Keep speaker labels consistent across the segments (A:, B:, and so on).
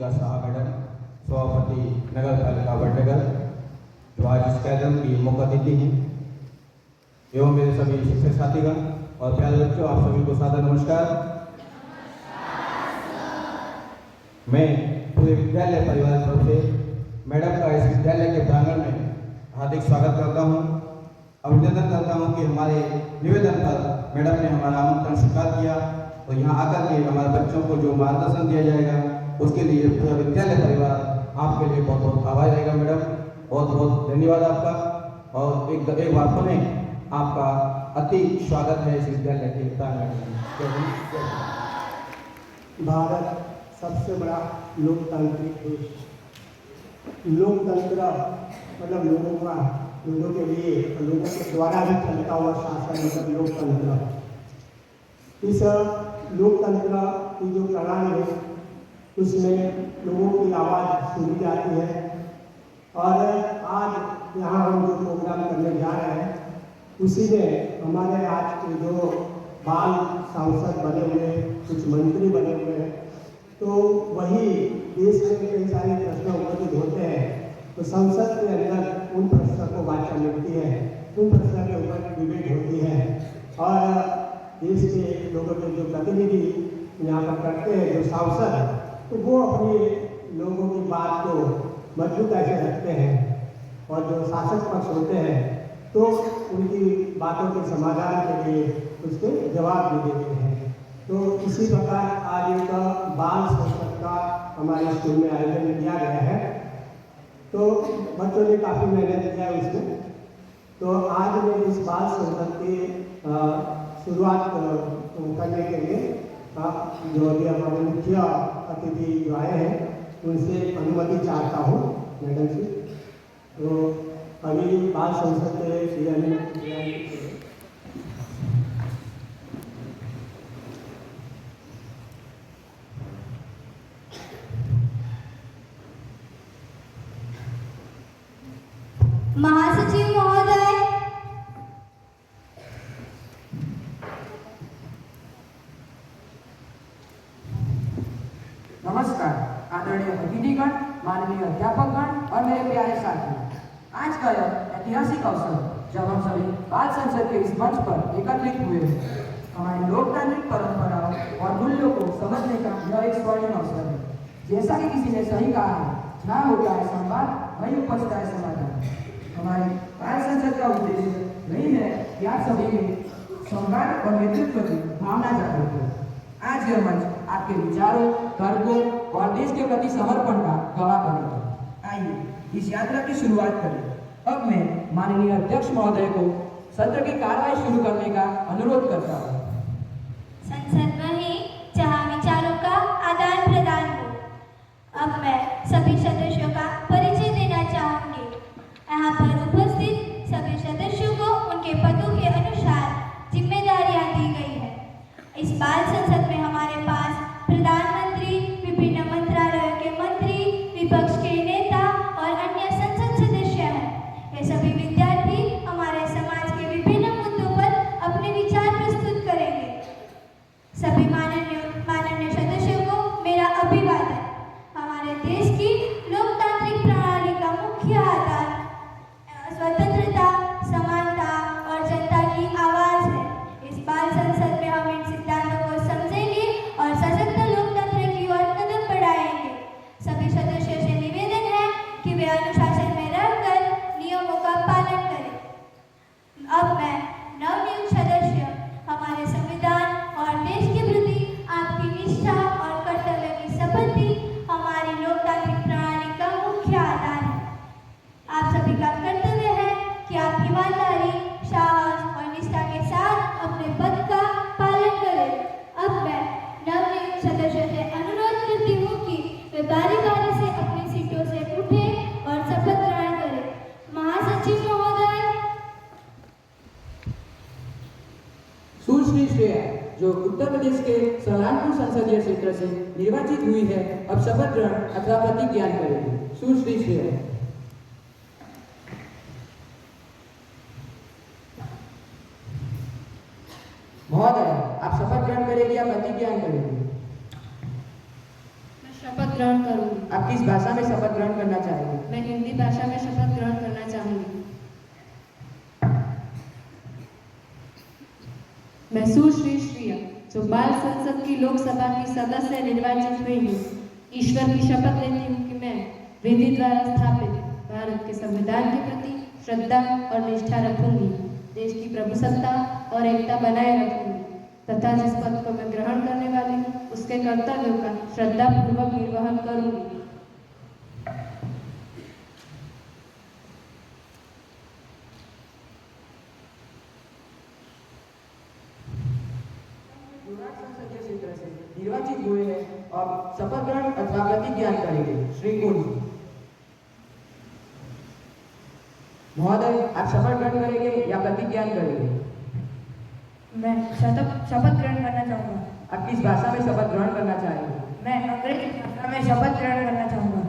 A: प्रिया Shah madam, सभापति नगर पालिका वडनगर, जो आज इस कार्यक्रम की मुख्य अतिथि हैं, एवं मेरे सभी शिक्षक साथीगण और प्यारे बच्चों, आप सभी को सादर नमस्कार। मैं पूरे विद्यालय परिवार की तरफ से मैडम का इस विद्यालय के प्रांगण में हार्दिक स्वागत करता हूँ। अभिनंदन करता हूँ कि हमारे निवेदन पर मैडम ने हमारा आमंत्रण स्वीकार किया और यहाँ आकर के हमारे बच्चों को जो मार्गदर्शन दिया जाएगा उसके लिए पूरा विद्यालय परिवार आपके लिए बहुत बहुत आभारी रहेगा। मैडम, बहुत बहुत धन्यवाद आपका, और एक बार पुनः आपका अति स्वागत है इस विद्यालय के प्रांगण में।
B: भारत सबसे बड़ा लोकतांत्रिक देश। लोकतंत्र मतलब लोगों के लिए, लोगों के द्वारा भी चलता हुआ शासन मतलब लोकतंत्र। इस लोकतंत्र की जो प्रणाली है उसमें लोगों की आवाज़ सुनी जाती है, और आज यहाँ हम जो प्रोग्राम करने जा रहे हैं उसी में हमारे आज के जो बाल सांसद बने हुए, कुछ मंत्री बने हुए हैं, तो वही देश में कई सारे प्रश्न उपस्थित होते हैं, तो संसद के अंदर उन प्रश्नों को वाचा मिलती है, उन प्रश्नों के ऊपर डिबेट होती है, और देश के लोगों के जो प्रतिनिधि यहाँ पर करते हैं, जो सांसद, तो वो अपने लोगों की बात को मजबूत ऐसे रखते हैं, और जो शासक पक्ष होते हैं तो उनकी बातों के समाधान के लिए उसके जवाब भी देते हैं। तो इसी प्रकार आज एक बाल संसद का हमारे स्कूल में आयोजन किया गया है, तो बच्चों ने काफ़ी मेहनत किया है उसमें। तो आज मैं इस बाल संसद की शुरुआत करने के लिए जो अभी हमारे मुख्य अतिथि जो आए हैं उनसे अनुमति चाहता हूँ मैडम जी। तो अभी बाल संसद के
C: महासचिव महोदय,
D: नमस्कार आदरणीय अतिथिगण, माननीय अध्यापकगण और मेरे प्यारे साथी। आज का यह ऐतिहासिक अवसर जब हम सभी बाल संसद के इस मंच पर एकत्रित हुए हैं, हमारी लोकतांत्रिक परंपराओं और मूल्यों को समझने का यह एक स्वर्णिम अवसर है। जैसा कि किसी ने सही कहा है, ना होता है संवाद वही उपजता है समाधान। हमारे बाल संसद का उद्देश्य नहीं है कि आप सभी में संवाद और नेतृत्व की भावना जागृत हो। आज यह मंच आपके विचारों, तर्कों और देश के प्रति समर्पण का गवाह बनेगा। आइए इस यात्रा की शुरुआत करें। अब मैं माननीय अध्यक्ष महोदय को सत्र की कार्रवाई शुरू करने का अनुरोध करता हूँ।
C: संसद वही जहाँ विचारों का आदान प्रदान हो। अब मैं सभी सदस्यों का परिचय देना चाहूंगी। यहाँ पर उपस्थित सभी सदस्यों को उनके पदों के अनुसार जिम्मेदारियां दी गई है। इस बाल संसद में हमारे पास प्रधानमंत्री, विभिन्न मंत्रालयों के मंत्री, विपक्ष के नेता और अन्य संसद सदस्य हैं। ये सभी विद्यार्थी हमारे समाज के विभिन्न मुद्दों पर अपने विचार प्रस्तुत करेंगे। सभी माननीय सदस्यों को मेरा अभिवादन। हमारे देश की लोकतांत्रिक प्रणाली का मुख्य आधार स्वतंत्रता, समानता और जनता की आवाज है। इस बाल संसद में हम इन सिद्धांतों को समझेंगे और सशक्त लोकतंत्र की ओर कदम बढ़ाएंगे। सभी सदस्यों से निवेदन है कि वे अनुशासन में रहकर नियमों का पालन करें। अब मैं नवनियुक्त सदस्य हमारे संविधान और देश के प्रति आपकी निष्ठा और कर्तव्य की शपथ दी हमारी लोकतांत्रिक प्रणाली का मुख्य आधार है। आप सभी का कर्तव्य है कि आप ईमानदारी, साहस और निष्ठा के साथ अपने पद का पालन करें। अब मैं नवनियुक्त सदस्यों से अनुरोध करती हूँ कि वे बारी बारी से अपनी सीटों से उठें और शपथ ग्रहण करें। महासचिव महोदय।
D: सुश्री श्रेया, जो उत्तर प्रदेश के सहारनपुर संसदीय क्षेत्र से निर्वाचित हुई है, अब शपथ ग्रहण अथवा प्रतिज्ञान करेगी। सुश्री श्रेया। महोदय, आप शपथ ग्रहण करेगी या प्रतिज्ञान करेगी?
E: मैं शपथ ग्रहण करूंगी।
D: आप किस भाषा में शपथ ग्रहण करना चाहेंगे?
E: मैं हिंदी भाषा में शपथ ग्रहण करना चाहूंगी। मैं सुश्री श्रिया, जो बाल संसद की लोकसभा की सदस्य निर्वाचित हुई हूँ, ईश्वर की शपथ लेती हूँ कि मैं विधि द्वारा स्थापित भारत के संविधान के प्रति श्रद्धा और निष्ठा रखूंगी, देश की प्रभुसत्ता और एकता बनाए रखूंगी तथा जिस पद को मैं ग्रहण करने वाली हूँ उसके कर्तव्यों का श्रद्धापूर्वक निर्वहन करूंगी।
D: गुजरात संसदीय क्षेत्र से निर्वाचित हुए हैं और शपथ ग्रहण अथवा प्रतिज्ञान करेंगे। श्री कुंज महोदय, आप शपथ ग्रहण करेंगे या प्रतिज्ञान करेंगे?
F: मैं शपथ ग्रहण करना चाहूँगा।
D: आप किस भाषा में शपथ ग्रहण करना चाहेंगे?
F: मैं अंग्रेजी भाषा में शपथ ग्रहण करना चाहूँगा।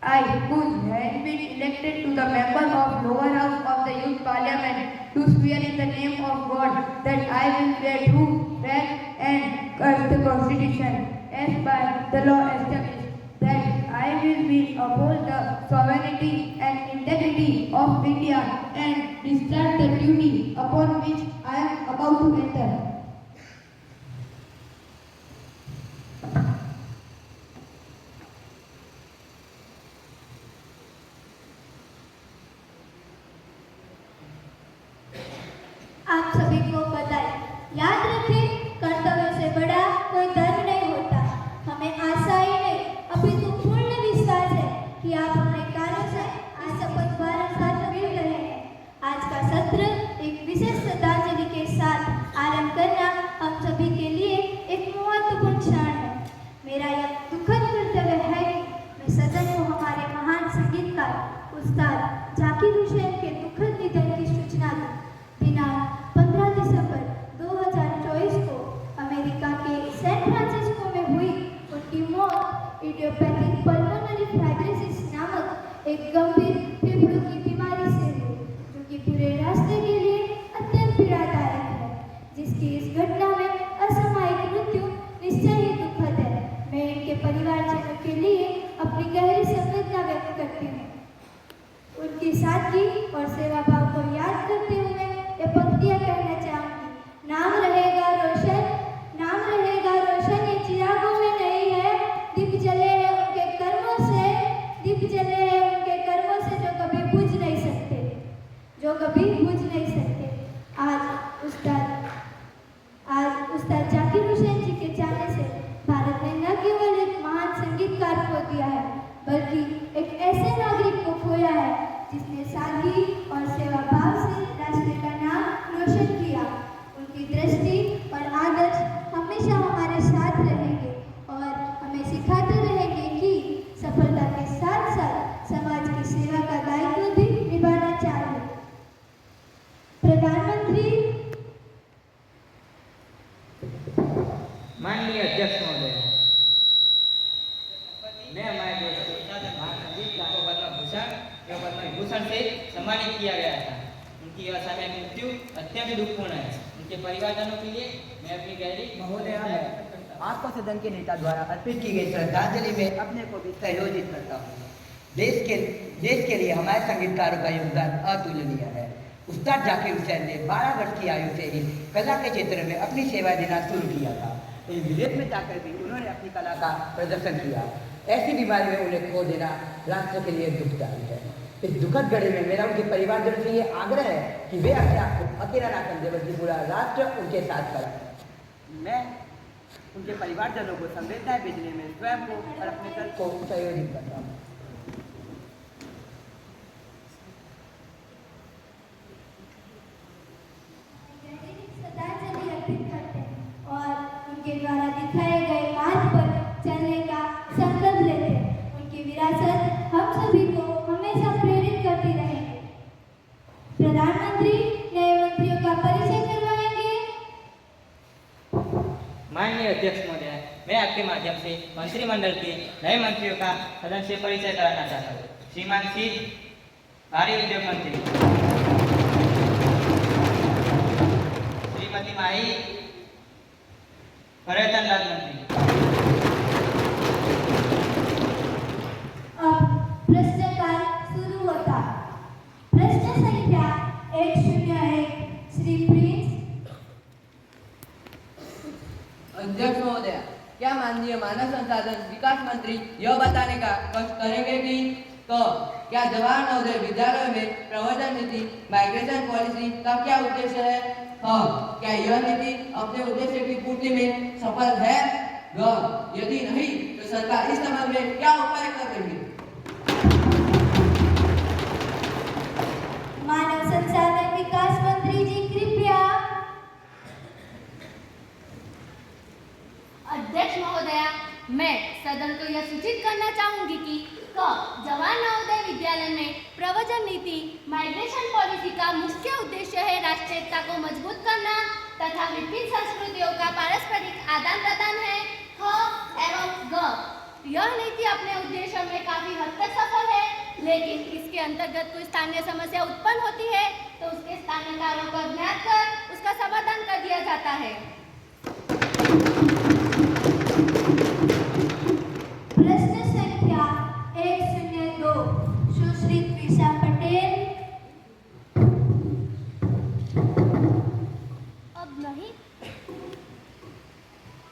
F: I, Kunj, have been elected to the member of lower house of the youth parliament to swear in the name of God that I will bear true faith and curse the constitution as by the law established, that I will be uphold the sovereignty and integrity of India and discharge the duty upon which I am about to enter.
C: आप सभी को बधाई। याद रखें, कर्तव्य से बड़ा कोई धर्म नहीं होता। हमें आशा ही नहीं अपितु पूर्ण विश्वास है कि आप अपने कार्यों से इस शपथ भारत साथ मिल रहे हैं। आज का सत्र एक विशेष श्रद्धांजलि के साथ आरंभ करना हम सभी के लिए एक महत्वपूर्ण क्षण है। मेरा यह दुखद कर्तव्य है कि मैं सदन को हमारे महान संगीतकार उस्ताद जाकिर हुसैन के दुखद निधन की सूचना दूं। दिनांक 15 दिसंबर 2024 को अमेरिका के सैन फ्रांसिस्को में हुई उनकी मौत इडियोपैथिक पल्मोनरी फाइब्रोसिस नामक एक गंभीर फेफड़ों की बीमारी से हुई, जो कि पूरे रास्ते के लिए अत्यंत पीड़ादायक है। जिसकी इस घटना में असामयिक मृत्यु निश्चय ही दुखद है। मैं इनके परिवारजनों के लिए अपनी गहरी संवेदना व्यक्त करती हूँ। उनकी सादगी और सेवा भाव को याद करते हुए ये पंक्तियां कहना चाहूंगी। नाम रहेगा रोशन ये चिरागों में नहीं है, दीप जले हैं उनके कर्मों से, दीप जले हैं उनके कर्मों से जो कभी बुझ नहीं सकते। आज उस्ताद जाकिर हुसैन जी के जाने से भारत ने न केवल एक महान संगीतकार खो दिया है, बल्कि एक ऐसे नागरिक को खोया है जिसने सादगी और सेवा भाव से राष्ट्र का नाम रोशन किया। उनकी दृष्टि और आदर्श हमेशा हमारे साथ रहेंगे और हमें सिखाते रहेंगे कि सफलता के साथ साथ समाज की सेवा का दायित्व भी निभाना चाहिए। प्रधानमंत्री
G: माननीय अध्यक्ष महोदय, मैं हमारे दोस्त महासंगीतकार को पद्म विभूषण से सम्मानित किया गया था। उनकी असामयिक मृत्यु अत्यंत दुखपूर्ण है। उनके परिवारजनों के लिए मैं अपनी गहरी
H: महोदय, आपको सदन के नेता द्वारा अर्पित की गई श्रद्धांजलि में अपने को भी संयोजित करता हूँ। देश के लिए हमारे संगीतकारों का योगदान अतुलनीय है। उस्ताद जाकिर हुसैन ने 12 वर्ष की आयु से ही कला के क्षेत्र में अपनी सेवा देना शुरू किया था। विदेश में जाकर भी उन्होंने अपनी कला का प्रदर्शन किया। ऐसी बीमारी में उन्हें खो देना राष्ट्र के लिए दुखदायी है। इस दुखद घड़ी में मेरा उनके परिवारजनों से ये आग्रह है कि वे अपने आप को अकेला ना समझे, बल्कि पूरा राष्ट्र उनके साथ खड़ा है। मैं उनके परिवारजनों को संवेदनाएं भेजने में स्वयं को और अपने दल को संयोजित करता हूँ।
C: श्रद्धांजलि अर्पित करते हैं और उनके द्वारा दिखाए गए मार्ग पर चलने का संकल्प लेते हैं। उनकी विरासत हम सभी को हमेशा प्रेरित करती रहेगी। प्रधानमंत्री नए मंत्रियों का परिचय करवाएंगे।
G: माननीय अध्यक्ष महोदय, मैं आपके माध्यम से मंत्रिमंडल के नए मंत्रियों का सदन से परिचय कराना चाहता हूँ। श्रीमान सिंह, भारी उद्योग मंत्री, श्रीमती माही पर्यटन राज्य मंत्री।
C: अब प्रश्नकाल शुरू होता। प्रश्न संख्या 101 श्री प्रिंस।
I: अध्यक्ष महोदय, क्या माननीय मानव संसाधन विकास मंत्री यह बताने का कष्ट करेंगे कि क्या जवाहर नवोदय विद्यालय में प्रवर्तन नीति माइग्रेशन पॉलिसी का क्या उद्देश्य है? क्या यह नीति अपने उद्देश्य की पूर्ति में सफल है? यदि नहीं तो सरकार इस संबंध में क्या उपाय कर रही है?
C: मानव संसाधन विकास मंत्री जी कृपया।
J: अध्यक्ष महोदया, मैं सदन को यह सूचित करना चाहूंगी कि जवाहर नवोदय विद्यालय में प्रव्रजन नीति माइग्रेशन पॉलिसी का मुख्य उद्देश्य है राष्ट्रीय एकता को मजबूत करना तथा विभिन्न संस्कृतियों का पारस्परिक आदान प्रदान है। यह नीति अपने उद्देश्य में काफी हद तक सफल है, लेकिन इसके अंतर्गत कोई स्थानीय समस्या उत्पन्न होती है तो उसके स्थानीय कारणों को ज्ञात कर उसका समाधान कर दिया जाता है।
C: प्रश्न संख्या 102 सुश्री त्रिषा पटेल।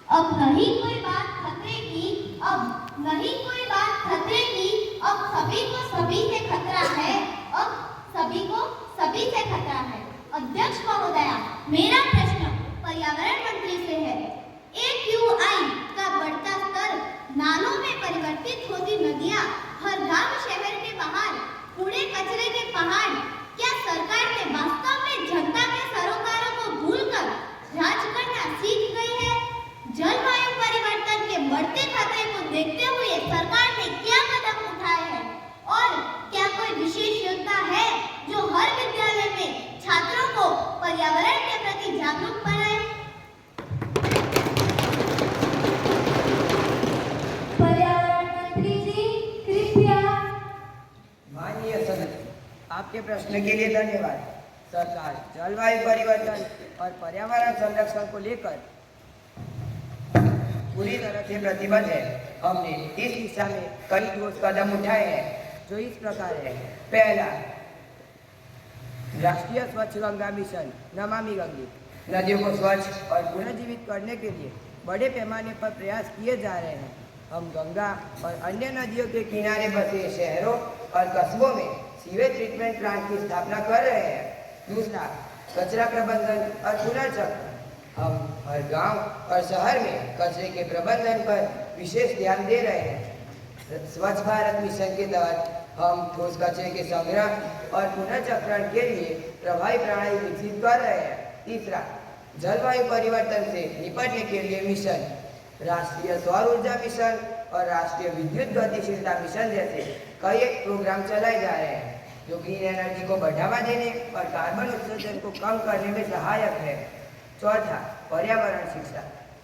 J: अब नहीं कोई बात खतरे की, अब नहीं कोई बात खतरे की, अब सभी को सभी से खतरा है, अब सभी को सभी से खतरा है। अध्यक्ष महोदया, मेरा प्रश्न पर्यावरण मंत्री से है। AQI का बढ़ता स्तर, नालों में परिवर्तित होती नदियां, हर गांव शहर के बाहर कूड़े कचरे के पहाड़, क्या सरकार ने वास्तव में जनता के सरोकारों को भूलकर राज करना सीख गई है? जलवायु परिवर्तन के बढ़ते खतरे को देखते हुए सरकार ने क्या कदम उठाए हैं और क्या कोई विशेष योजना है जो हर विद्यालय में छात्रों को पर्यावरण के प्रति जागरूक बनाए?
C: पर्यावरण मंत्री जी कृपया।
H: माननीय सदस्य, आपके प्रश्न के लिए धन्यवाद। सरकार जलवायु परिवर्तन और पर्यावरण संरक्षण को लेकर पूरी तरह से प्रतिबद्ध है। हमने इस दिशा में कई ठोस कदम उठाए हैं जो इस प्रकार है। पहला, राष्ट्रीय स्वच्छ गंगा मिशन नमामि गंगे, नदियों को स्वच्छ और पुनर्जीवित करने के लिए बड़े पैमाने पर प्रयास किए जा रहे हैं। हम गंगा और अन्य नदियों के किनारे बसे शहरों और कस्बों में सीवेज ट्रीटमेंट प्लांट की स्थापना कर रहे हैं। दूसरा, कचरा प्रबंधन और पुनर्चक्र। हम हर गांव और शहर में कचरे के प्रबंधन पर विशेष ध्यान दे रहे हैं। स्वच्छ भारत मिशन के तहत हम ठोस कचरे के संग्रह और पुनर्चक्रण के लिए प्रभावी प्रणाली विकसित कर रहे हैं। तीसरा, जलवायु परिवर्तन से निपटने के लिए मिशन, राष्ट्रीय सौर ऊर्जा मिशन और राष्ट्रीय विद्युत गतिशीलता मिशन जैसे कई प्रोग्राम चलाए जा रहे हैं जो ग्रीन एनर्जी को बढ़ावा देने और कार्बन उत्सर्जन को कम करने में सहायक है। चौथा, पर्यावरण शिक्षा,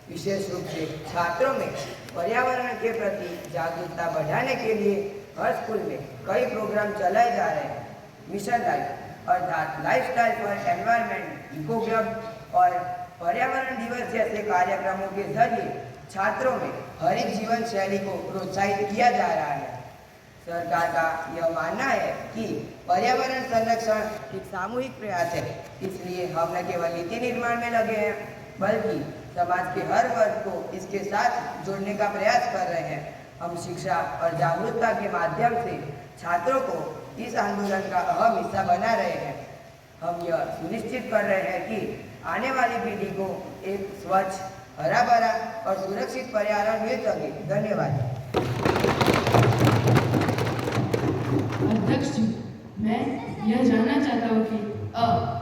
H: विशेष रूप से छात्रों में पर्यावरण के प्रति जागरूकता बढ़ाने के लिए हर स्कूल में कई प्रोग्राम चलाए जा रहे हैं। मिशन लाइफ अर्थात lifestyle for environment, eco club और पर्यावरण दिवस जैसे कार्यक्रमों के जरिए छात्रों में हरित जीवन शैली को प्रोत्साहित किया जा रहा है। सरकार का यह मानना है कि पर्यावरण संरक्षण एक सामूहिक प्रयास है, इसलिए हम न केवल नीति निर्माण में लगे हैं बल्कि समाज के हर वर्ग को इसके साथ जोड़ने का प्रयास कर रहे हैं। हम शिक्षा और जागरूकता के माध्यम से छात्रों को इस आंदोलन का अहम हिस्सा बना रहे हैं। हम यह सुनिश्चित कर रहे हैं कि आने वाली पीढ़ी को एक स्वच्छ, हरा भरा और सुरक्षित पर्यावरण मिल सके। धन्यवाद।
E: अध्यक्ष जी, मैं यह जानना चाहता हूँ कि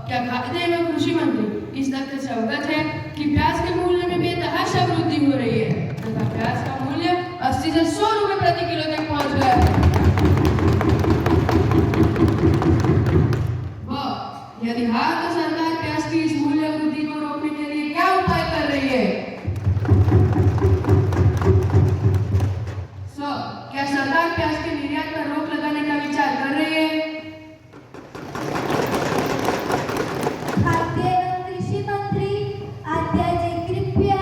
E: क्या खाद्य एवं कृषि मंत्री इस तथ्य से अवगत है कि प्याज के मूल्य में बेतहाशा वृद्धि हो रही है तथा प्याज का मूल्य 80 से 100 रुपए प्रति किलो तक पहुंच गया है? यदि हाँ तो सरकार प्याज की इस मूल्य वृद्धि को रोकने के लिए क्या उपाय कर रही है? क्या सरकार प्याज के निर्यात पर रोक लगाने का विचार कर रही है?
C: खाद्य एवं कृषि मंत्री आद्या जी कृपया।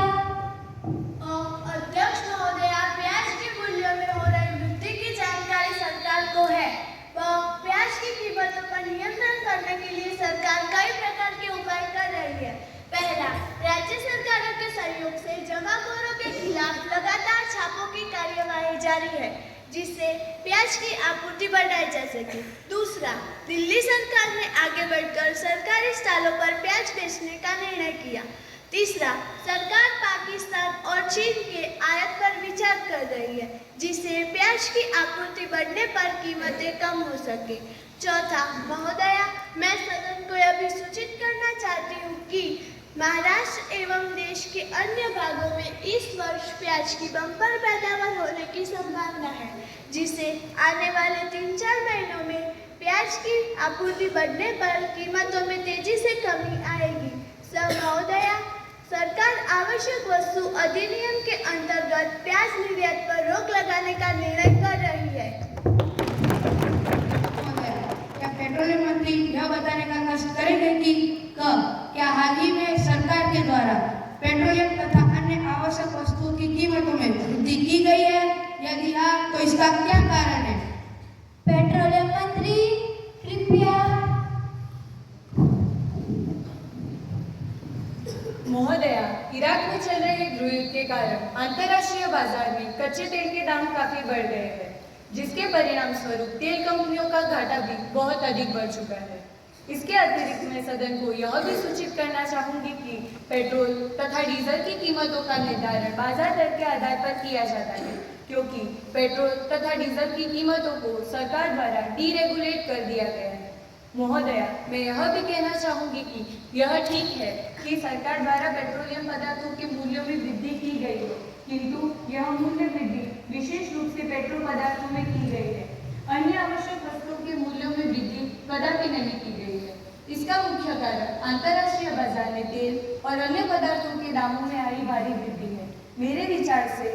K: जारी है जिससे प्याज की आपूर्ति बढ़ाई जा सके। दूसरा, दिल्ली सरकार ने आगे बढ़कर सरकारी स्टॉलों पर प्याज बेचने का निर्णय किया। तीसरा, सरकार पाकिस्तान और चीन के आयात पर विचार कर रही है जिससे प्याज की आपूर्ति बढ़ने पर कीमतें कम हो सके। चौथा, महोदया, मैं सदन को यह भी सूचित करना चाहती हूँ कि महाराष्ट्र एवं देश के अन्य भागों में इस वर्ष प्याज की बम्पर पैदावार होने की संभावना है जिससे आने वाले 3-4 महीनों में प्याज की आपूर्ति बढ़ने पर कीमतों में तेजी से कमी आएगी। महोदया, सरकार आवश्यक वस्तु अधिनियम के अंतर्गत प्याज निर्यात पर रोक लगाने का निर्णय कर रही है।
F: क्या पेट्रोलियम मंत्री यह बताने का कष्ट करेंगे कि क्या हाल ही में सरकार के द्वारा पेट्रोलियम तथा अन्य आवश्यक वस्तुओं की कीमतों में वृद्धि की गई है? यदि हाँ, तो इसका क्या कारण है?
C: पेट्रोलियम मंत्री कृपया।
L: महोदया, इराक में चल रहे गृह युद्ध के कारण अंतर्राष्ट्रीय बाजार में कच्चे तेल के दाम काफी बढ़ गए हैं, जिसके परिणाम स्वरूप तेल कंपनियों का घाटा भी बहुत अधिक बढ़ चुका है। इसके अतिरिक्त मैं सदन को यह भी सूचित करना चाहूंगी कि पेट्रोल तथा डीजल की कीमतों का निर्धारण बाजार दर के आधार पर किया जाता है, क्योंकि पेट्रोल तथा डीजल की कीमतों को सरकार द्वारा डीरेगुलेट कर दिया गया है। महोदया, मैं यह भी कहना चाहूंगी कि यह ठीक है कि सरकार द्वारा पेट्रोलियम पदार्थों के मूल्यों में वृद्धि की गई है, किंतु यह मूल्य वृद्धि विशेष रूप से पेट्रोल पदार्थों में की गई है। अन्य आवश्यक वस्तुओं के मूल्यों में वृद्धि कदापि नहीं की गई है। इसका मुख्य कारण अंतर्राष्ट्रीय बाजार में तेल और अन्य पदार्थों के दामों में आई भारी वृद्धि है। मेरे विचार से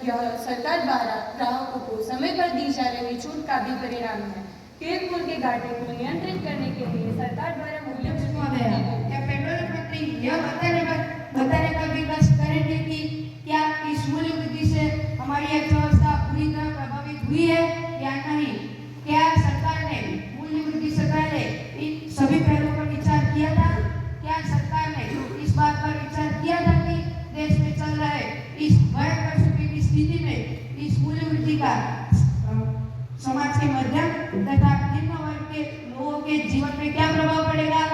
L: यह सरकार द्वारा ग्राहकों को समय पर दी जा रही छूट का भी परिणाम है। तेल मूल्य के घाटे को नियंत्रित करने के लिए सरकार द्वारा मूल्य
F: क्या पेट्रोलियम मंत्री यह बताने का भी कष्ट करेंगे कि क्या इस मूल्य वृद्धि से हमारी अर्थव्यवस्था पूरी तरह प्रभावित हुई है या नहीं? क्या सरकार ने मूल्य वृद्धि से पहले इन सभी पहलुओं पर विचार किया था? क्या सरकार ने इस बात पर विचार किया था कि देश में चल रहे इस भयंकर सूखे की स्थिति में इस मूल्य वृद्धि का समाज के मध्यम तथा निम्न वर्ग के लोगों के जीवन में क्या प्रभाव पड़ेगा?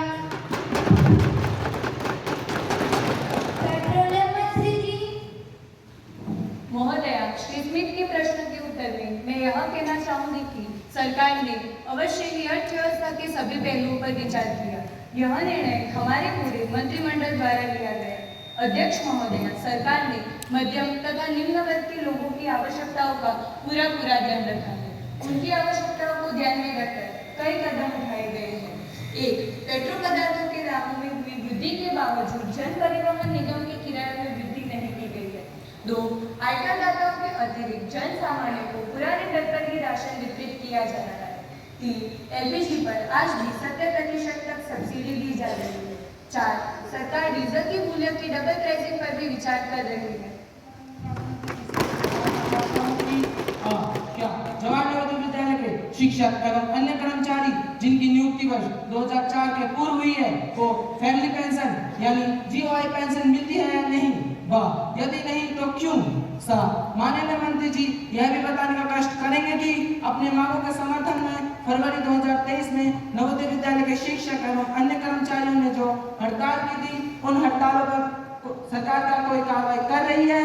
C: पेट्रोलियम मंत्री जी।
L: महोदया, श्री स्मिथ के प्रश्न के उत्तर में मैं यह कहना चाहूंगी कि सरकार ने अवश्य ही अर्थव्यवस्था के सभी पहलुओं पर विचार किया। यह निर्णय हमारे पूरे मंत्रिमंडल द्वारा लिया गया। अध्यक्ष महोदया, सरकार ने मध्यम तथा निम्न वर्ग के लोगों की आवश्यकताओं का पूरा ध्यान रखा है। उनकी आवश्यकताओं को ध्यान में रखकर कई कदम उठाए गए हैं। 1. पेट्रोल पदार्थों के दामों में हुई वृद्धि के बावजूद जन परिवहन निगम के किराए में वृद्धि नहीं की गई है। 2. आयकर दाताओं के अतिरिक्त जन सामान्य को पुराने दर पर ही राशन वितरित किया जा रहा है। 3. LPG पर आज भी 70% तक सब्सिडी दी जा रही है। 4. सरकार डीजल के मूल्य की डबल प्राइसिंग पर भी विचार कर रही है।
M: जवाहर नवोदय विद्यालय के शिक्षक एवं अन्य कर्मचारी जिनकी नियुक्ति वर्ष 2004 के पूर्व हुई है को फैमिली पेंशन यानी जीओआई पेंशन मिलती है या नहीं? वाह, यदि नहीं तो क्यों? माननीय मंत्री जी यह भी बताने का कष्ट करेंगे कि अपने मांगों के समर्थन में फरवरी 2023 में नवोदय विद्यालय के शिक्षक एवं अन्य कर्मचारियों ने जो हड़ताल की थी, उन हड़तालों पर सरकार का कोई कार्रवाई कर रही है?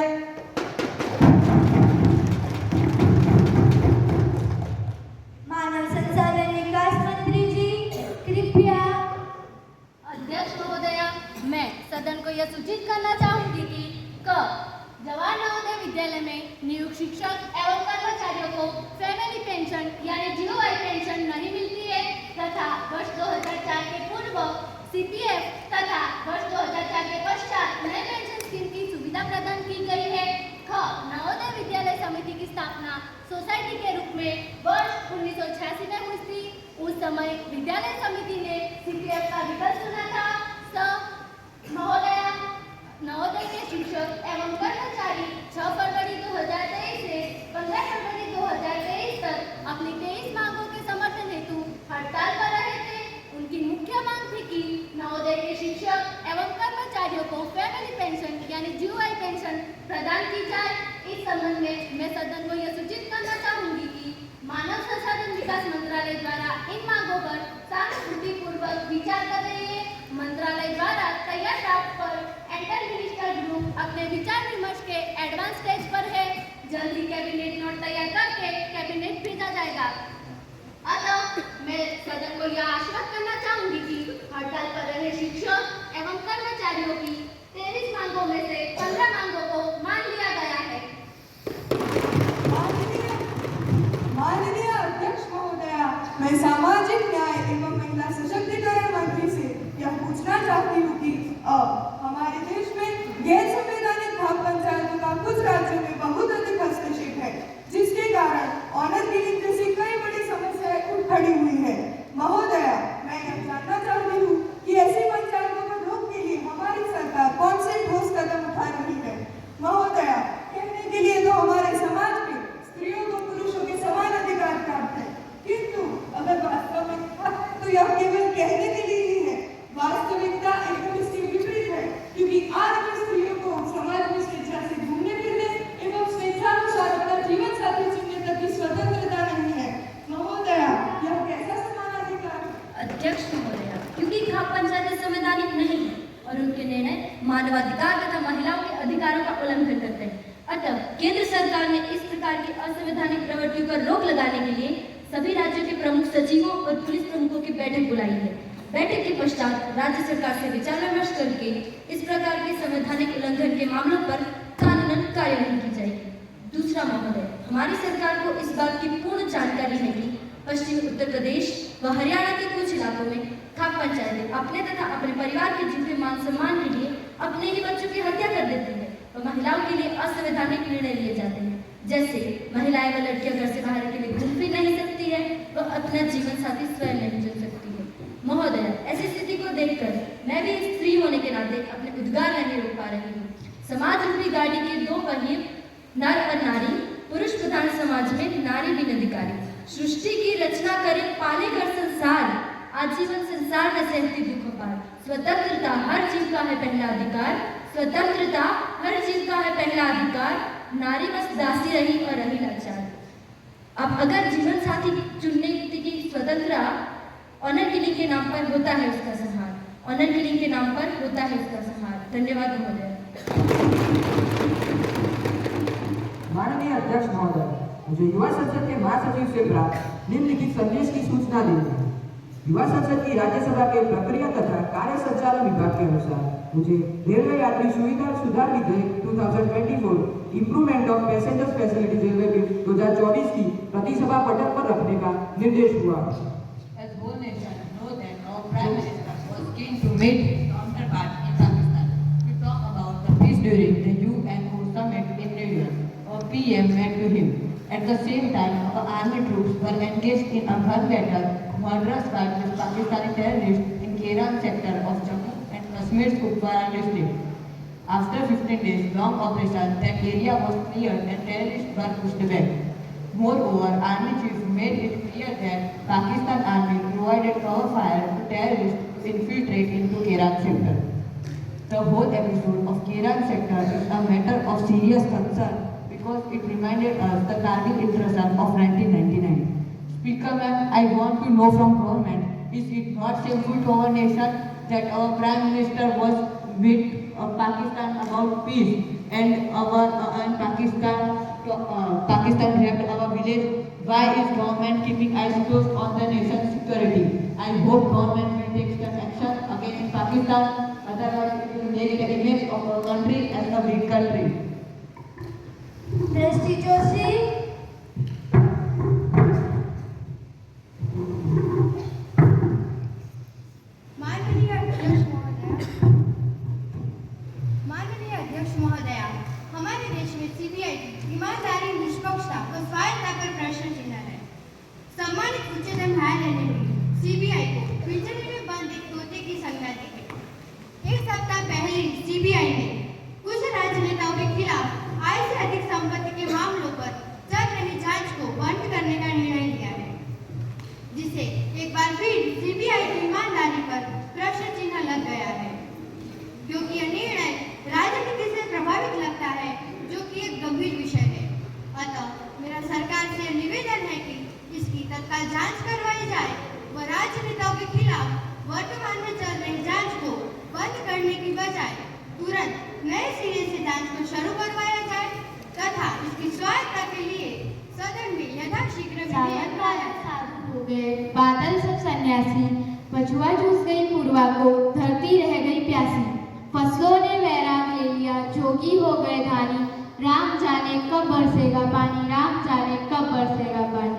C: मानव संसाधन विकास मंत्री जी कृपया।
J: अध्यक्ष महोदया, मैं सदन को यह सूचित करना चाहूंगी कि जवाहर नवोदय विद्यालय में नियुक्त शिक्षक एवं कर्मचारियों को फैमिली पेंशन यानी जीओआई पेंशन नहीं मिलती है तथा वर्ष 2004 के पूर्व CPF तथा वर्ष 2004 के पश्चात नए पेंशन स्कीम की सुविधा प्रदान की गई है। नवोदय विद्यालय समिति की स्थापना सोसाइटी के रूप में वर्ष 1986 में हुई थी। उस समय विद्यालय समिति ने CPF का विकल्प चुना था। महोदया, नवोदय के शिक्षक एवं कर्मचारी 6 फरवरी 2023 से 15 फरवरी 2023 तक अपनी 23 मांगों के समर्थन हेतु हड़ताल पर रहे थे। उनकी मुख्य मांग थी कि नवोदय के शिक्षक एवं कर्मचारियों को फैमिली पेंशन यानी जीओआई पेंशन प्रदान की जाए। इस संबंध में मैं सदन को यह तैयार करके कैबिनेट भेजा जाएगा। अतः मैं सदन को यह आश्वस्त करना चाहूंगी कि हड़ताल पर रहे शिक्षक एवं कर्मचारियों की 23 मांगों में से 15 मांगों को मान लिया गया है।
N: माननीय अध्यक्ष महोदया, मैं सामाजिक न्याय एवं महिला सशक्तिकरण मंत्री से यह पूछना चाहती हूँ कि अब हमारे देश में गैर संवैधानिक भाग पंचायतों का कुछ राज्यों में बहुत अधिक हस्तक्षेप है, जिसके कारण ऑनर किलिंग जैसी कई बड़ी समस्याएं उठ खड़ी हुई है। महोदया, मैं यह जानना चाहती हूँ कि ऐसी पंचायतों पर रोक के लिए हमारी सरकार कौन से ठोस कदम उठा रही है। महोदया, कहने के लिए तो हमारे समाज में स्त्रियों को पुरुषों के समान अधिकार प्राप्त है, किंतु अगर वास्तव में तो यह केवल कहने के लिए ही है। वास्तविकता एकदम इसके विपरीत है, क्योंकि आज भी स्त्रियों को समाज में स्वेच्छा से घूमने फिरने एवं स्वेच्छानुसार अपना जीवन साथी चुनने तक की स्वतंत्रता नहीं है। महोदया, यह कैसा समान अधिकार है?
O: अध्यक्ष महोदया, क्योंकि खाप पंचायतें संवैधानिक नहीं है और उनके निर्णय मानवाधिकार तथा महिलाओं के अधिकारों का उल्लंघन करते हैं। अतः केंद्र सरकार ने इस प्रकार की असंवैधानिक प्रवृत्तियों पर रोक लगाने के लिए सभी राज्यों के प्रमुख सचिवों और पुलिस प्रमुखों की बैठक बुलाई है। बैठक के पश्चात राज्य सरकार से विचार विमर्श करके इस प्रकार के संवैधानिक उल्लंघन के मामलों पर कानूनन कार्यवाही की जाएगी। दूसरा महोदय, हमारी सरकार को इस बात की पूर्ण जानकारी है कि पश्चिमी उत्तर प्रदेश व हरियाणा के कुछ इलाकों में खाप पंचायतें अपने तथा अपने परिवार के झूठे मान सम्मान के लिए अपने ही बच्चों की हत्या कर देती है और महिलाओं के लिए असंवैधानिक निर्णय लिए जाते हैं। जैसे महिलाएं व लड़कियां घर से बाहर के लिए घूम फिर नहीं सकती है व अपना जीवन साथी स्वयं नहीं चुन सकती है। महोदय, ऐसी स्थिति को देखकर मैं भी एक स्त्री होने के नाते अपने उद्गार नहीं रोक पा रही हूँ। समाज रूपी गाड़ी के दो पहिए नर और नारी, पुरुष प्रधान समाज में नारी बिन अधिकारी, सृष्टि की रचना करे पाले कर संसार, आजीवन संसार न सहती दुख पार। स्वतंत्रता हर जीव का है पहला अधिकार, स्वतंत्रता हर जीव का है पहला अधिकार, नारी बस दासी रही और रही लाचार। अब अगर जीवन साथी चुनने की स्वतंत्रता ऑनर किलिंग के नाम पर होता है उसका संहार, ऑनर किलिंग के नाम पर होता है उसका संहार। धन्यवाद महोदय।
D: माननीय अध्यक्ष महोदय, मुझे युवा संसद के महासचिव से प्राप्त निम्नलिखित संदेश की सूचना देनी है। युवा संसद की राज्यसभा के प्रक्रिया तथा कार्य संचालन विभाग के अनुसार मुझे रेलवे यात्री सुविधा सुधार विधेयक 2024 improvement of passenger facilities railway bill 2024 की प्रतिसभा पटल पर रखने का निर्देश हुआ।
I: As whole nation know that our Prime Minister was keen to meet his counterpart in Pakistan to talk about the peace during the UNO summit in New York. Our PM went to him. At the same time, our army troops were engaged in a gun-battle murderous fight with Pakistani terrorists in Keran sector of Jammu and Kashmir's Kupwara district. After 15 days long operation, that area was cleared and terrorists were pushed back. Moreover, Army Chief made it clear that Pakistan Army provided cover fire to terrorists to infiltrate into Keran sector. The whole episode of Keran sector is a matter of serious concern because it reminded us the Kargil intrusion of 1999. Speaker ma'am, I want to know from government, is it not shameful to our nation that our Prime Minister was with Pakistan about peace and Pakistan raped our village? Why is government keeping eyes closed on the nation's security? I hope government will take some action against Pakistan, otherwise it will make the image of our country as a weak country.
C: दृष्टि जोशी,
J: माननीय अध्यक्ष महोदया, हमारे देश में CBI ईमानदारी, निष्पक्षता और स्वायत्तता पर प्रश्न चिन्ह है। सम्मानित उच्चतम न्यायालय ने सीबीआई को पिंजरे में बंद एक तोते की संज्ञा दी है। एक सप्ताह पहले सीबीआई ने कुछ राजनेताओं के खिलाफ आय से अधिक संपत्ति के मामलों पर चल रही जांच को बंद करने का निर्णय लिया है, जिसे एक बार फिर सीबीआई की ईमानदारी पर प्रश्न चिन्ह लग गया है, क्योंकि यह निर्णय राजनीति से प्रभावित लगता है, जो कि एक गंभीर विषय है। अतः मेरा सरकार से निवेदन है कि इसकी तत्काल जांच करवाई जाए व राजनेताओं के खिलाफ वर्तमान में चल रही जांच को बंद करने की बजाय तुरंत नए सिरे से जांच को शुरू करवाया जाए। तथा इसकी स्वायत्तता के लिए सदन में यथाशीघ्र विधेयक लाया।
E: हो गए बादल सब सन्यासी, पछुआ जूझ गई पूर्वा को, धरती रह गई प्यासी। फसलों ने वैराग ले लिया, जोगी हो गए धानी, राम जाने कब बरसेगा पानी, राम जाने कब बरसेगा पानी।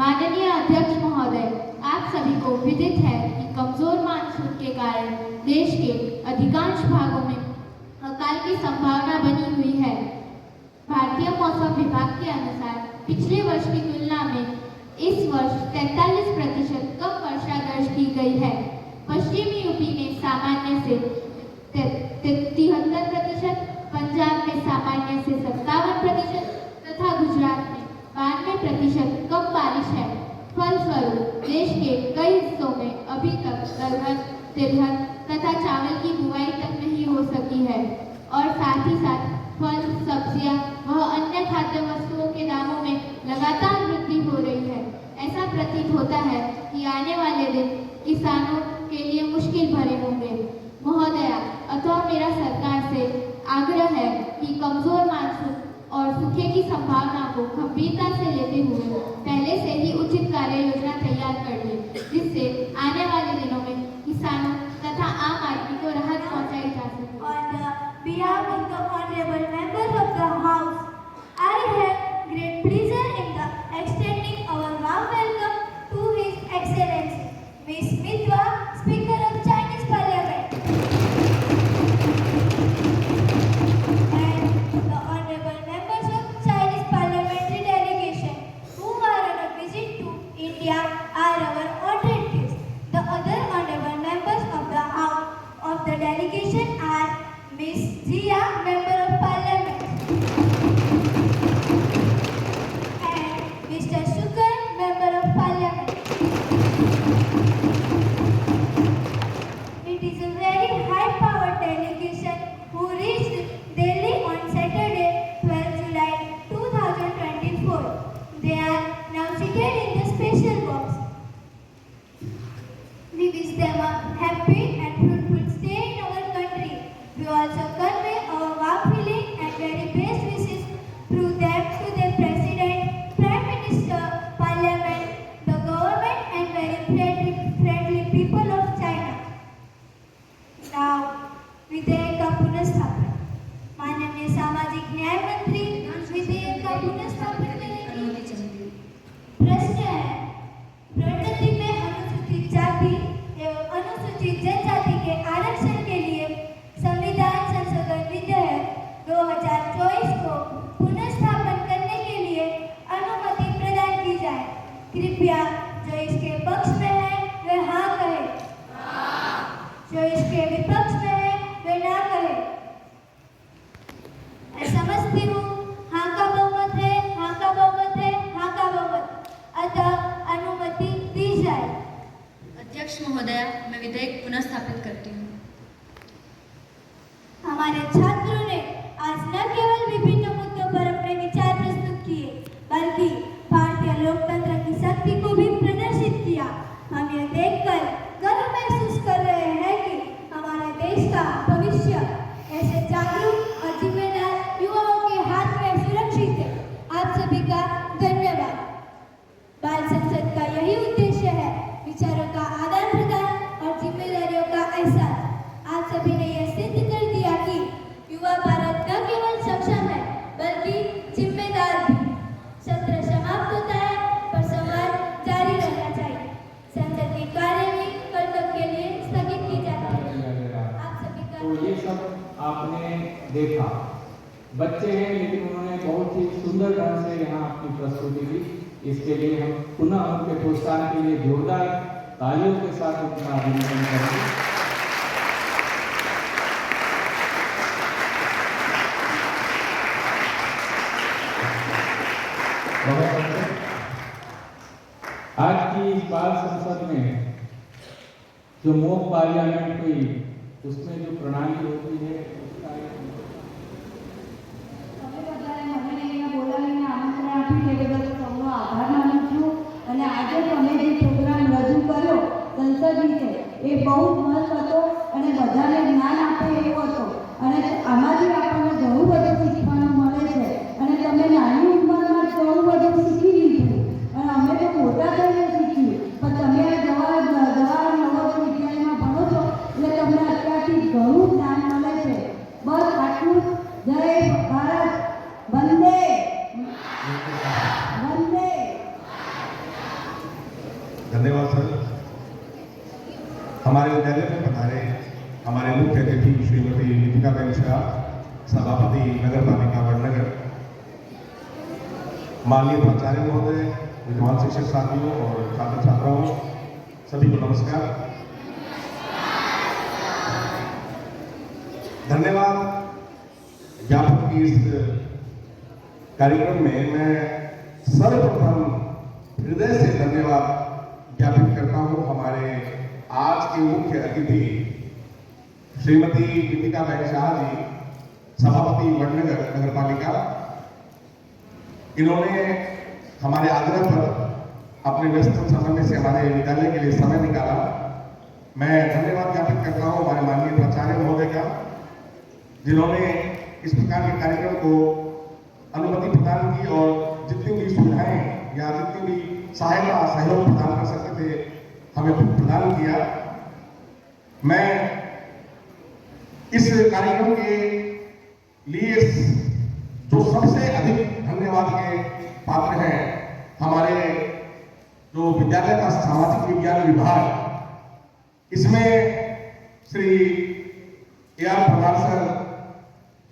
E: माननीय अध्यक्ष महोदय, आप सभी को विदित है कि कमजोर मानसून के कारण देश के अधिकांश भागों में अकाल की संभावना बनी हुई है। भारतीय मौसम विभाग के अनुसार पिछले वर्ष की तुलना में इस वर्ष 43% कम वर्षा दर्ज की गई है। पश्चिमी यूपी में सामान्य से 73%, पंजाब में सामान्य से 57% तथा गुजरात में 92% कम बारिश है। फलस्वरूप देश के कई हिस्सों में अभी तक दलहन, तिलहन तथा चावल की बुआई तक नहीं हो सकी है और साथ ही साथ फल, सब्जियां व अन्य खाद्य वस्तुओं के दामों में लगातार वृद्धि हो रही है। ऐसा प्रतीत होता है कि आने वाले दिन किसानों के लिए मुश्किल भरे होंगे। महोदया, अतः मेरा सरकार से आग्रह है कि कमजोर मानसून और सूखे की संभावना को गंभीरता से लेते हुए पहले से ही उचित कार्य योजना तैयार कर ले, जिससे आने वाले दिनों में किसानों तथा आम आदमी को राहत पहुंचाई जा सके।
C: On the behalf of the honorable members of the House, I have great pleasure in the extending our warm welcome to His Excellency Ms. Mitwa, Speaker of Chinese Parliament, and the honorable members of Chinese parliamentary delegation who are on a visit to India are our honored guests. The other honorable members of the House of the delegation are Ms. Zia, Member of Parliament, and Mr. Shukar, Member of Parliament. It is a very high-powered delegation who reached Delhi on Saturday, 12 July 2024. They are now seated in the special box. We wish them a happy and fruitful stay in our country. We also convey our warm feeling and very best wishes through them to the President, Prime Minister, Parliament, the government and very friendly people of China. Now, विधेयक का पुनर्स्थापन। माननीय सामाजिक न्याय मंत्री विधेयक का पुनर्स्थापन करने की प्रश्न है। प्रगति में अनुसूचित जाति एवं अनुसूचित जनजाति के आरक्षण के लिए संविधान संशोधन विधेयक 2024 को पुनर्स्थापन करने के लिए अनुमति प्रदान की जाए। कृपया जो इसके पक्ष में है वे हाँ कहे, जो इसके विपक्ष में है वे ना कहे। मैं समझती हूँ हाँ का बहुमत है, हाँ का बहुमत है, हाँ का बहुमत, अतः अनुमति दी जाए।
O: अध्यक्ष महोदया, मैं विधेयक पुनः स्थापित करती हूँ।
C: हमारे छात्रों ने आज न केवल विभिन्न मुद्दों पर अपने विचार प्रस्तुत किए, बल्कि भारतीय लोकतंत्र की शक्ति को भी प्रदर्शित किया। हम यह देखकर गर्व महसूस कर रहे हैं कि हमारे देश का भविष्य ऐसे जागरूक और जिम्मेदार युवाओं के हाथ में सुरक्षित है। आप सभी का धन्यवाद। बाल संसद का यही उद्देश्य है, विचारों का आदान प्रदान और जिम्मेदारियों का एहसास। आप सभी ने यह सिद्ध कर दिया कि युवा भारत न केवल सक्षम है बल्कि जिम्मेदार भी। सत्र समाप्त होता है पर संवाद जारी रहना चाहिए। संसद की कार्यवाही कल तक के लिए स्थगित की जाती है। आप सभी का
P: तो ये सब आपने देखा। बच्चे हैं लेकिन उन्होंने बहुत ही सुंदर ढंग से यहाँ अपनी प्रस्तुति दी। इसके लिए हम पुनः उनके प्रोत्साहन के लिए जोरदार तालियों के साथ उनका अभिनंदन करेंगे। आज की इस बाल संसद में जो मॉक पार्लियामेंट हुई, उसमें जो प्रणाली होती है उसका
Q: आभार मानु छूं। आज તમે જે પ્રોગ્રામ રજૂ કર્યો સંસદ વિશે એ બહુ મસ્ત હતો અને બધાને જ્ઞાન આપે એવો હતો અને આમાંથી આપણને ઘણું બધું શીખવાનું મળે છે અને
R: नमस्कार। सभापति नगर पालिका वडनगर, माननीय प्राचार्य महोदय, विद्वान शिक्षक साथियों और छात्र छात्राओं, सभी को नमस्कार। धन्यवाद। ज्ञापन की इस कार्यक्रम में मैं सर्वप्रथम हृदय से धन्यवाद ज्ञापित करता हूं हमारे आज के मुख्य अतिथि श्रीमती गीतिका बहन शाह जी, सभापति वडनगर नगर पालिका। इन्होंने हमारे आग्रह पर अपने व्यस्त समय में से हमारे विद्यालय के लिए समय निकाला। मैं धन्यवाद ज्ञापित करता हूं हमारे माननीय प्राचार्य महोदय का, जिन्होंने इस प्रकार के कार्यक्रम को अनुमति प्रदान की और जितनी भी सुविधाएं या जितनी भी सहायता सहयोग प्रदान कर सकते थे हमें प्रदान किया। मैं इस कार्यक्रम के लिए जो सबसे अधिक धन्यवाद के पात्र हैं, हमारे जो विद्यालय का सामाजिक विज्ञान विभाग, इसमें Shri AR. Parmar sir,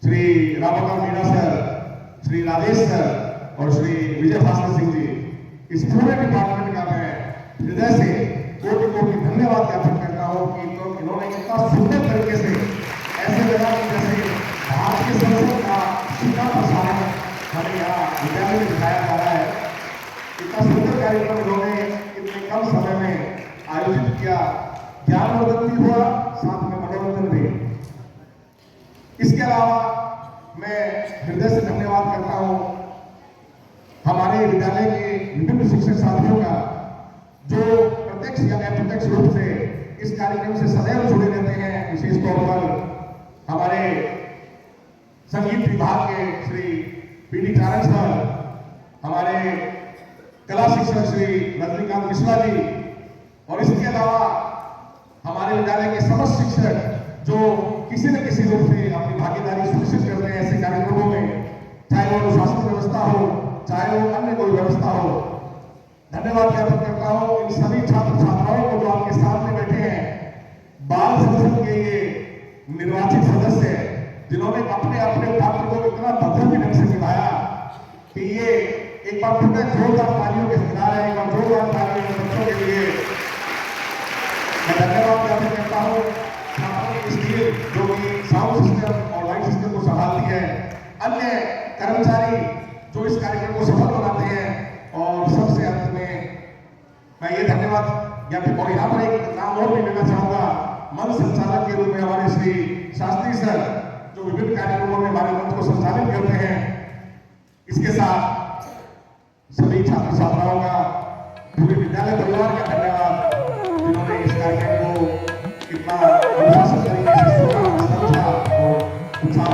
R: Shri Ramakant Meena sir, Shri Rajesh sir और श्री विजय भास्कर सिंह जी, इस पूरे डिपार्टमेंट का मैं हृदय से कोटि कोटि धन्यवाद ज्ञापित करता हूँ कि तो इन्होंने इतना सुंदर तरीके से ऐसे लगा कि जैसे भारतीय संसद का सीधा प्रसारण हमें यहाँ विद्यालय में दिखाया जा रहा है। इतना सुंदर कार्यक्रम इन्होंने इतने कम समय में आयोजित किया, ज्ञानवर्धन भी हुआ, साथ में मनोरंजन भी। इसके अलावा मैं हृदय से धन्यवाद करता हूँ हमारे विद्यालय के विभिन्न शिक्षक साथियों का, जो प्रत्यक्ष या अप्रत्यक्ष रूप से इस कार्यक्रम से सदैव जुड़े रहते हैं। विशेष तौर पर हमारे संगीत विभाग के श्री पी.डी. चारण सर, हमारे कला शिक्षक श्री रजनीकांत मिश्रा जी, और इसके अलावा हमारे विद्यालय के समस्त शिक्षक जो किसी न किसी रूप से अपनी भागीदारी सुनिश्चित करते हैं ऐसे कार्यक्रमों में, चाहे वो अनुशासन व्यवस्था हो, चाहे वो अन्य कोई व्यवस्था हो। धन्यवाद ज्ञापित करता हूँ इन सभी छात्र छात्राओं को जो आपके सामने बैठे हैं, बाल संसद के ये निर्वाचित सदस्य, जिन्होंने अपने अपने पात्र को इतना बखूबी ढंग से निभाया कि ये एक बार फिर जोरदार तालियों के हकदार है। एक बार जोरदार तालियों के बच्चों के लिए मैं धन्यवाद ज्ञापित करता हूँ छात्रों की टीम जो कि साउंड सिस्टम और लाइट सिस्टम को संभालती है, अन्य कर्मचारी जो इस कार्यक्रम को सफल बनाते हैं, और सबसे अंत में मैं ये धन्यवाद ज्ञापित और यहाँ पर एक नाम और भी लेना चाहूंगा, मंच संचालक के रूप में हमारे श्री शास्त्री सर, जो विभिन्न कार्यक्रमों में हमारे मंच को संचालित करते हैं। इसके साथ सभी छात्र छात्राओं का, पूरे विद्यालय परिवार का धन्यवाद, जिन्होंने इस कार्यक्रम को इतना अनुशासित तरीके से समझा और उत्साह